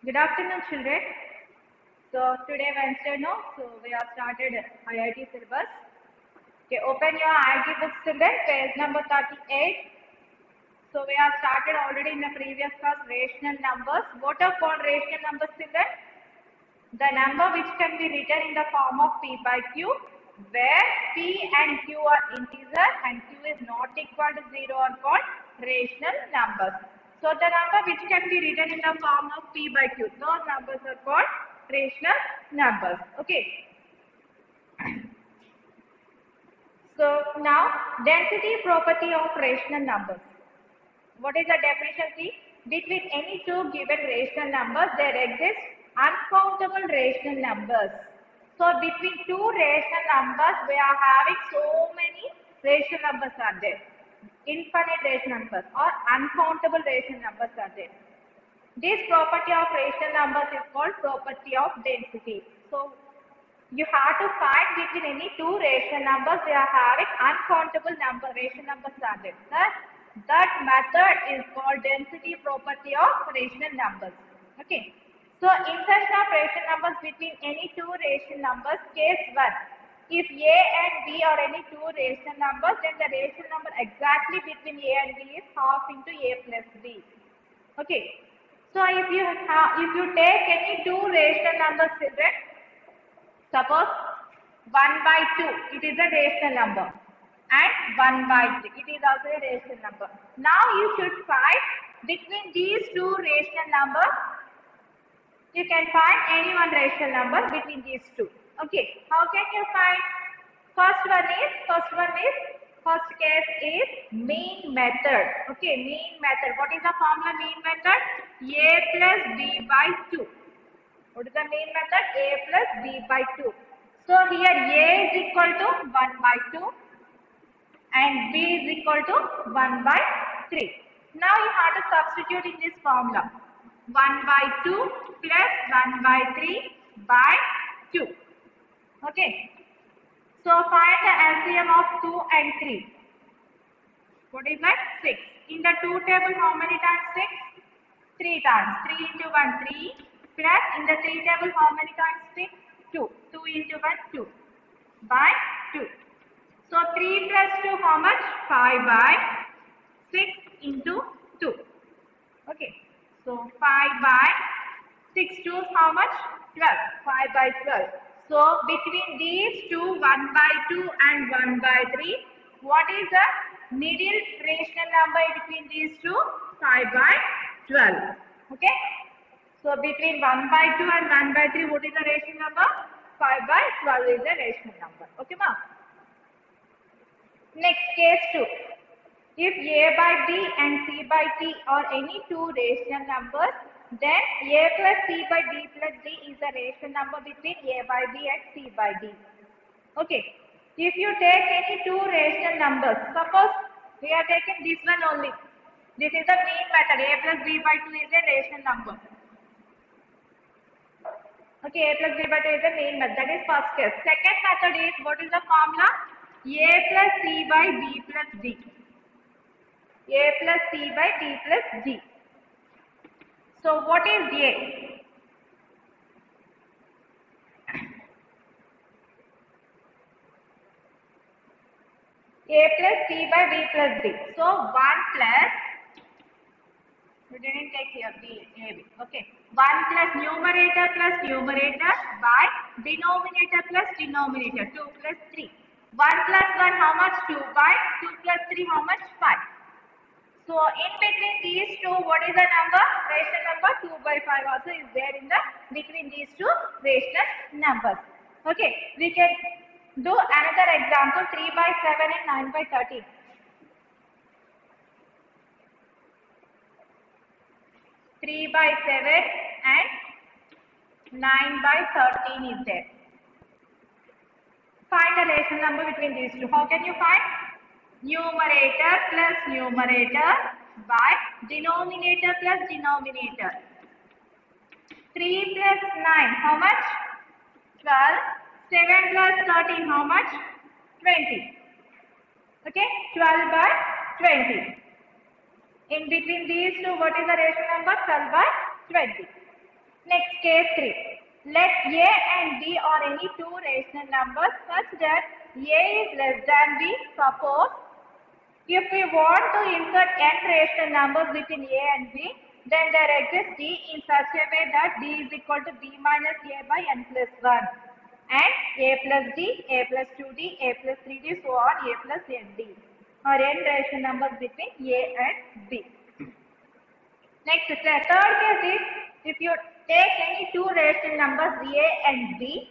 Good afternoon, children. So today Wednesday, no? So we have started IIT syllabus. Okay, open your IIT books, children. Page number 38. So we have started already in the previous class rational numbers. What are called rational numbers, children? The number which can be written in the form of P by Q, where P and Q are integer and Q is not equal to 0 are called rational numbers. So the number which can be written in the form of P by Q, those numbers are called rational numbers. Okay. So now density property of rational numbers. What is the definition? See, between any two given rational numbers, there exist uncountable rational numbers. So between two rational numbers, we are having so many rational numbers are there. Infinite rational numbers or uncountable rational numbers are there. This property of rational numbers is called property of density. So you have to find between any two rational numbers, they are having uncountable rational numbers are there. That method is called density property of rational numbers. Okay. So intersection of rational numbers between any two rational numbers, case 1. If A and B are any two rational numbers, then the rational number exactly between A and B is half into A plus B. Okay. So if you take any two rational numbers, children, suppose 1 by 2, it is a rational number, and 1 by 3, it is also a rational number. Now you should find between these two rational numbers, you can find any one rational number between these two. Okay, how can you find? First case is mean method. Okay, mean method. What is the formula mean method? A plus B by 2. What is the mean method? A plus B by 2. So here A is equal to 1 by 2 and B is equal to 1 by 3. Now you have to substitute in this formula. 1 by 2 plus 1 by 3 by 2. Okay. So find the LCM of 2 and 3. What is that? 6. In the 2 table, how many times 6? 3 times. 3 into 1, 3. Plus in the 3 table, how many times 6? 2. 2 into 1, 2. By 2. So 3 plus 2, how much? 5 by 6 into 2. Okay. So 5 by 6 2 how much? 12. 5 by 12. So between these two, 1 by 2 and 1 by 3, what is the middle rational number between these two? 5 by 12. Okay. So between 1 by 2 and 1 by 3, what is the rational number? 5 by 12 is the rational number. Okay, ma'am. Next, case 2. If A by B and C by D are any two rational numbers, then A plus C by D plus D is the rational number between A by B and C by D. Okay. If you take any two rational numbers, suppose we are taking this one only. This is the mean method. A plus B by 2 is a rational number. Okay, A plus B by 2 is the mean method. That is first case. Second method is, what is the formula? A plus C by B plus D. A plus C by D plus D. So what is A? A plus C by B plus D. So 1 plus, we didn't take here B, A, B. Okay. 1 plus numerator by denominator plus denominator. 2 plus 3. 1 plus 1 how much? 2 by 2 plus 3 how much? 5. So in between these two, what is the number? Rational number 2 by 5 also is there in the between these two rational numbers. Okay, we can do another example, 3 by 7 and 9 by 13. 3 by 7 and 9 by 13 is there. Find the rational number between these two. How can you find? Numerator plus numerator by denominator plus denominator. 3 plus 9, how much? 12. 7 plus 13, how much? 20. Okay, 12 by 20. In between these two, what is the rational number? 12 by 20. Next, case 3. Let A and B are any two rational numbers such that A is less than B. Suppose if we want to insert n rational numbers between A and B, then there exists D in such a way that D is equal to B minus A by n plus 1 and A plus D, A plus 2D, A plus 3D, so on, A plus ND or n rational numbers between A and B. Next, the third case is if you take any two rational numbers A and B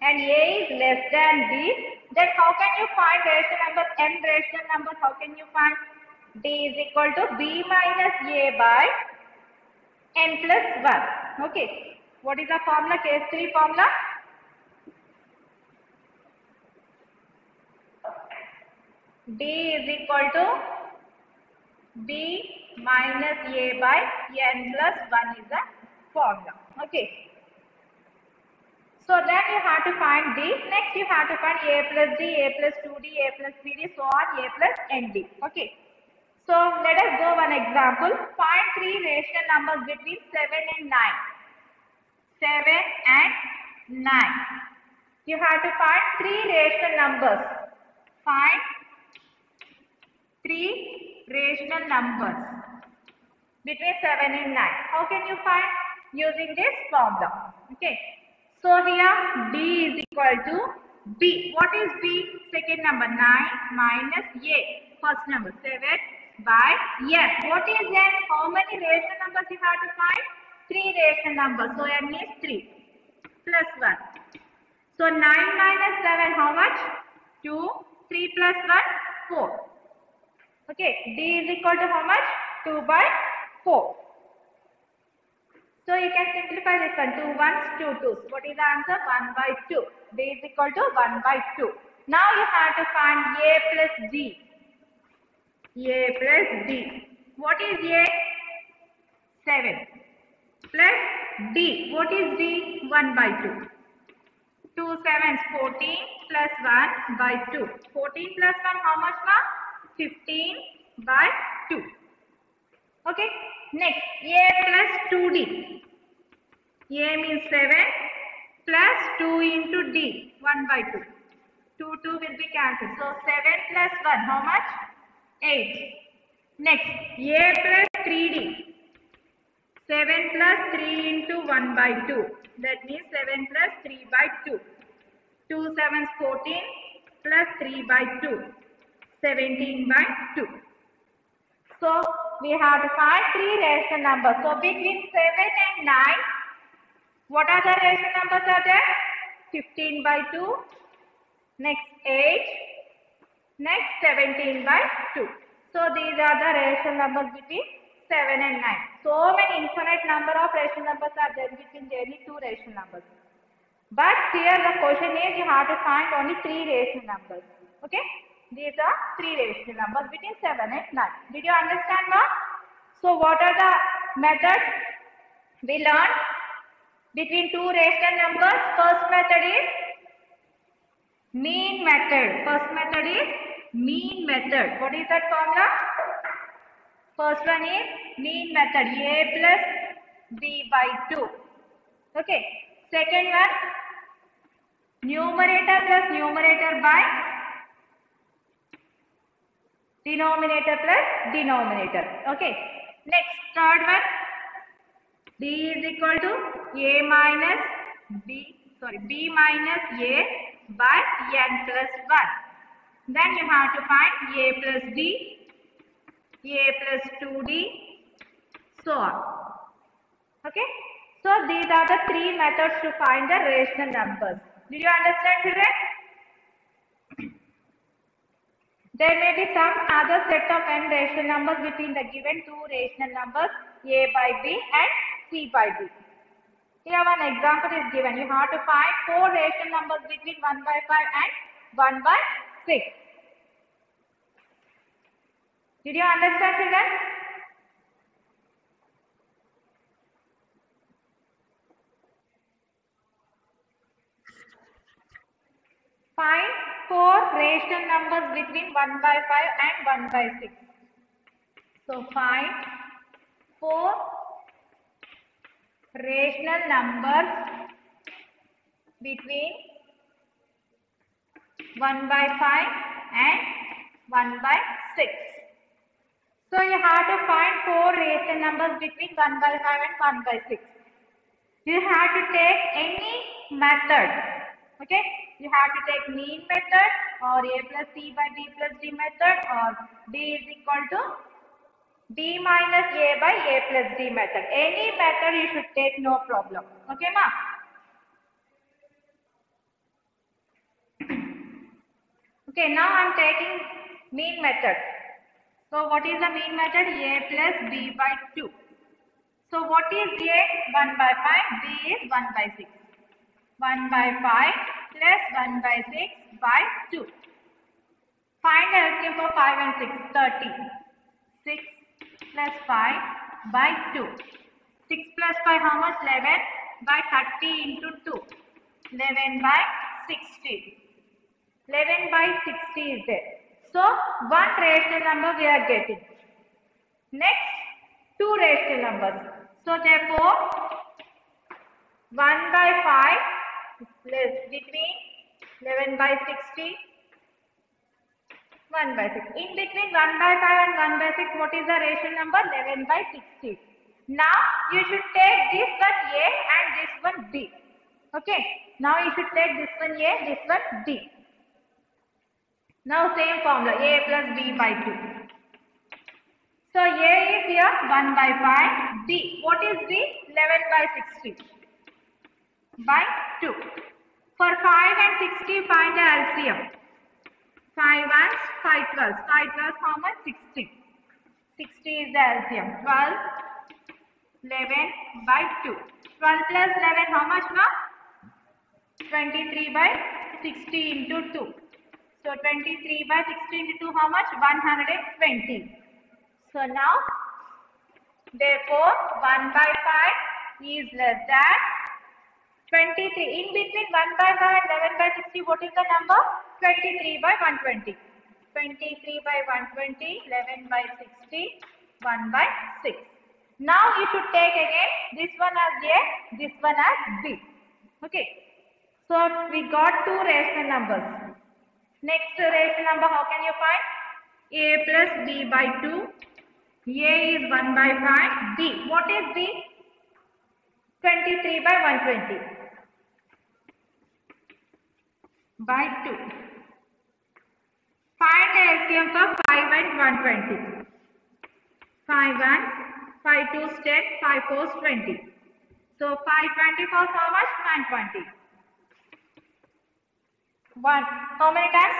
and A is less than B, then how can you find rational numbers, n rational numbers, how can you find? D is equal to B minus A by n plus 1. Okay. What is the formula? Case 3 formula? D is equal to B minus A by n plus 1 is the formula. Okay. So then you have to find D. Next you have to find A plus D, A plus 2D, A plus 3D, so on, A plus ND. Okay. So let us go one example. Find three rational numbers between 7 and 9. 7 and 9. You have to find three rational numbers. Find three rational numbers between 7 and 9. How can you find? Using this formula. Okay. So here D is equal to B. What is B? Second number 9 minus A. First number 7 by n. What is n? How many rational numbers you have to find? Three rational numbers. So n is 3 plus 1. So 9 minus 7 how much? 2. 3 plus 1 4. Okay. D is equal to how much? 2 by 4. So you can simplify this one. 2 ones, 2 twos. What is the answer? 1 by 2. D is equal to 1 by 2. Now you have to find A plus D. A plus D. What is A? 7. Plus D. What is D? 1 by 2. 2 sevens, 14 plus 1 by 2. 14 plus 1 how much ma? 15 by 2. Okay. Next, A plus 2D. A means 7 plus 2 into D, 1 by 2. 2 will be cancelled. So 7 plus 1, how much? 8. Next, A plus 3D. 7 plus 3 into 1 by 2. That means 7 plus 3 by 2. 2 sevens, 14 plus 3 by 2. 17 by 2. So we have to find three rational numbers. So between 7 and 9, what are the rational numbers are there? 15 by 2, next 8, next 17 by 2. So these are the rational numbers between 7 and 9. So many infinite number of rational numbers are there between any two rational numbers. But here the question is you have to find only three rational numbers. Okay? These are three rational numbers between 7 and 9. Did you understand now? So what are the methods we learned between two rational numbers? First method is mean method. First method is mean method. What is that formula? First one is mean method. A plus B by 2. Okay. Second one, numerator plus numerator by denominator plus denominator. Okay. Next, third one, D is equal to A minus B minus A by n plus 1. Then you have to find A plus D, A plus 2D, so on. Okay. So these are the three methods to find the rational numbers. Did you understand children? There may be some other set of n rational numbers between the given two rational numbers A by B and C by D. Here one example is given. You have to find four rational numbers between 1 by 5 and 1 by 6. Did you understand children? Find four rational numbers between 1 by 5 and 1 by 6. So find four rational numbers between 1 by 5 and 1 by 6. So you have to find 4 rational numbers between 1 by 5 and 1 by 6. You have to take any method. Okay, you have to take mean method or a plus c by b plus d method, or d is equal to d minus a by a plus d method. Any method you should take, no problem. Okay, ma? Okay, now I am taking mean method. So what is the mean method? A plus b by 2. So what is a? 1 by 5, b is 1 by 6. 1 by 5 plus 1 by 6 by 2. Find the LCM for 5 and 6, 30. 6 plus 5 by 2. 6 plus 5, how much? 11 by 30 into 2. 11 by 60. 11 by 60 is there. So, one rational number we are getting. Next, two rational numbers. So, therefore, 1 by 5 is between 11 by 60. 1 by 6. In between 1 by 5 and 1 by 6, what is the rational number? 11 by 60. Now, you should take this one A and this one B. Okay. Now, you should take this one A, this one D. Now, same formula, A plus B by 2. So, A is here 1 by 5. B. What is B? 11 by 60 by 2. For 5 and 60, find the LCM. 5 and 5 12. 5 12 how much? 60. 60 is the LCM. 12, 11 by 2. 12 plus 11 how much now? 23 by 60 into 2. So 23 by 60 into 2 how much? 120. So now, therefore 1 by 5 is less than 23. In between 1 by 5 and 11 by 60, what is the number? 23 by 120. 23 by 120, 11 by 60, 1 by 6. Now you should take again this one as A, this one as B. Okay. So we got two rational numbers. Next rational number, how can you find? A plus B by 2. A is 1 by 5. B. What is B? 23 by 120 by 2. Find the LCM for 5 and 120. 5 and 5 2 10, 5 4 20. So 5 24 how much? 120. 1. How many times?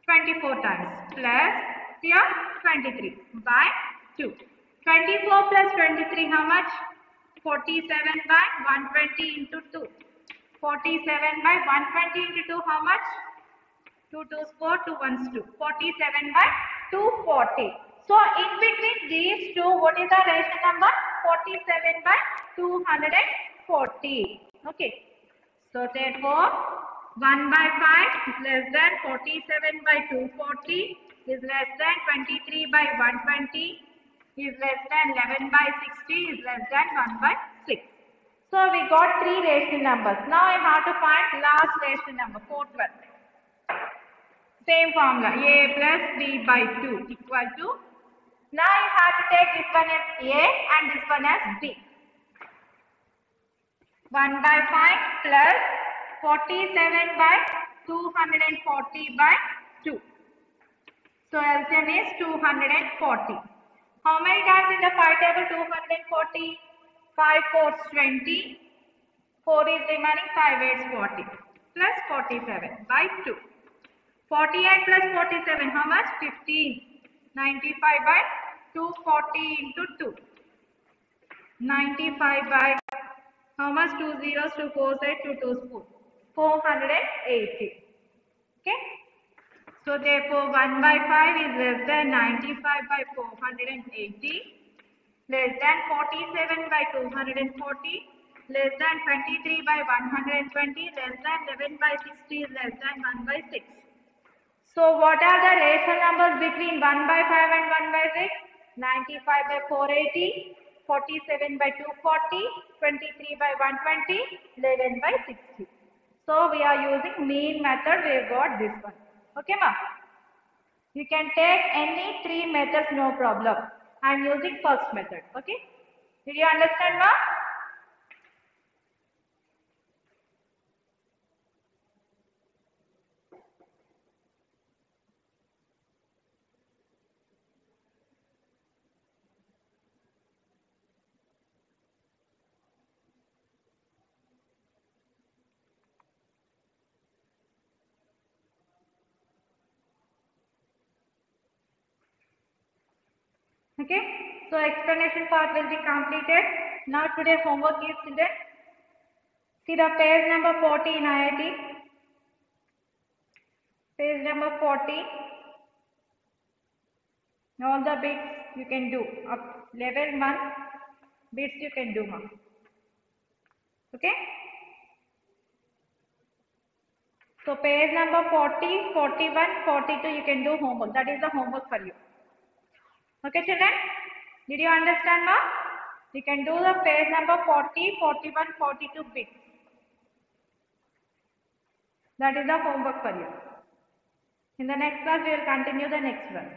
24 times. Plus here 23 by 2. 24 plus 23 how much? 47 by 120 into 2. 47 by 120 into 2 how much? 2 2's 4, 2 1's 2. 47 by 240. So in between these two, what is the rational number? 47 by 240. Okay. So therefore, 1 by 5 is less than 47 by 240 is less than 23 by 120 is less than 11 by 60 is less than 1 by 6. So we got three rational numbers. Now I have to find last rational number, 412. Same formula, A plus B by 2 equal to. Now you have to take this one as A and this one as B. 1 by 5 plus 47 by 240 by 2. So LCM is 240. How many times in the 5 table? 240. 5 4 20. 4 is remaining, 5 8 40. Plus 47 by 2. 48 plus 47, how much? 15. 95 by 240 into 2. 95 by, how much? 2 zeros, 2 4 8, 2 2's 4. 480. Okay. So therefore 1 by 5 is less than 95 by 480. Less than 47 by 240. Less than 23 by 120. Less than 11 by 60 is less than 1 by 6. So what are the rational numbers between 1 by 5 and 1 by 6? 95 by 480, 47 by 240, 23 by 120, 11 by 60. So we are using mean method. We got this one. Okay, ma? You can take any three methods, no problem. I am using first method. Okay? Did you understand, ma? Okay? So explanation part will be completed. Now today homework is children. See the page number 40 in IIT. Page number 40. All the bits you can do. Up level 1 bits you can do. Okay? So page number 40, 41, 42 you can do homework. That is the homework for you. Okay children? Did you understand now? You can do the page number 40, 41, 42 bits. That is the homework for you. In the next class we will continue the next one.